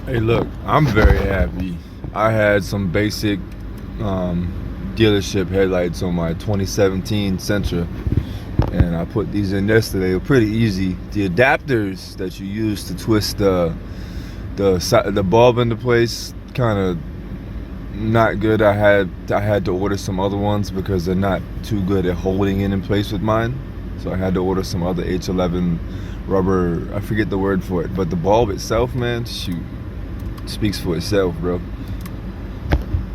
Hey, look, I'm very happy. I had some basic dealership headlights on my 2017 Sentra, and I put these in yesterday. They're pretty easy. The adapters that you use to twist the bulb into place, kind of not good. I had to order some other ones because they're not too good at holding it in place with mine. So I had to order some other H11 rubber. I forget the word for it, but the bulb itself, man, shoot, speaks for itself, bro.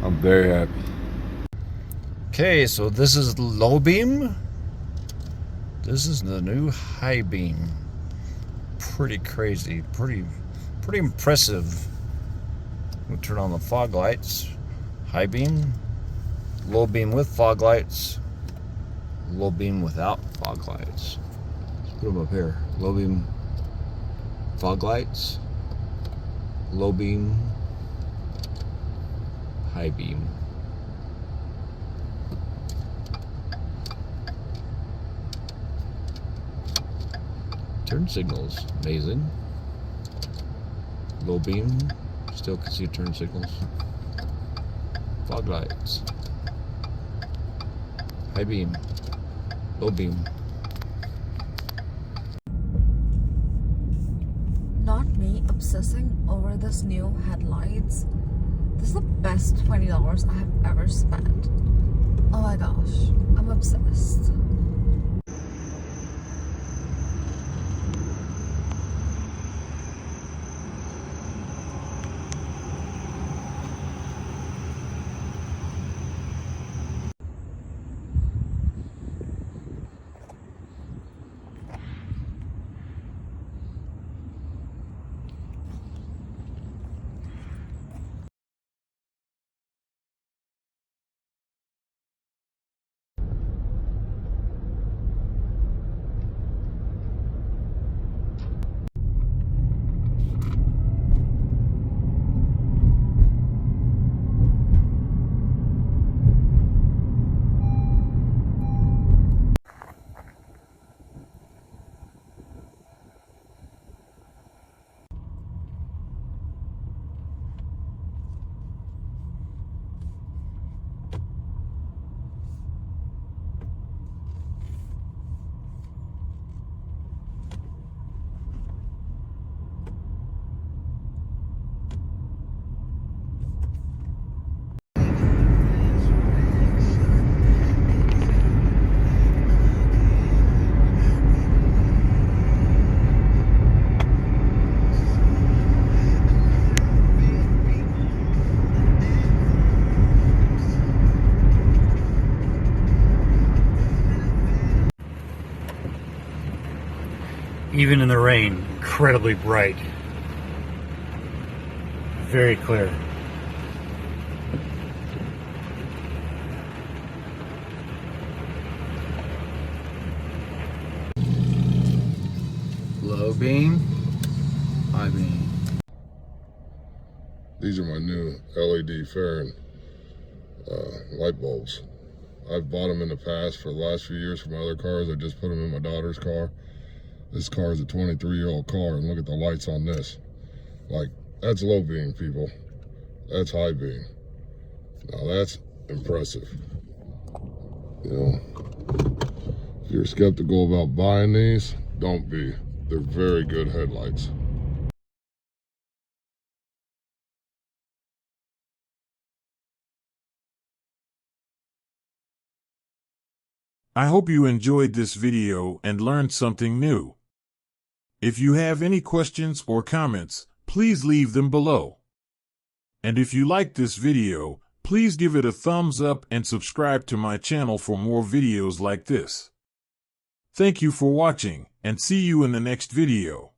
I'm very happy. Okay, so this is low beam. This is the new high beam. Pretty crazy, pretty impressive. We'll turn on the fog lights. High beam, low beam with fog lights, low beam without fog lights. Let's put them up here. Low beam, fog lights, low beam, high beam. Turn signals, amazing. Low beam, still can see turn signals. Fog lights. High beam, low beam. Not me obsessing over this new headlights. This is the best $20 I have ever spent. Oh my gosh, I'm obsessed. Even in the rain, incredibly bright. Very clear. Low beam, high beam. These are my new LED fairing light bulbs. I've bought them in the past for the last few years for my other cars. I just put them in my daughter's car. This car is a 23-year-old car, and look at the lights on this. Like, that's low beam, people. That's high beam. Now that's impressive. You know, if you're skeptical about buying these, don't be. They're very good headlights. I hope you enjoyed this video and learned something new. If you have any questions or comments, please leave them below. And if you liked this video, please give it a thumbs up and subscribe to my channel for more videos like this. Thank you for watching, and see you in the next video.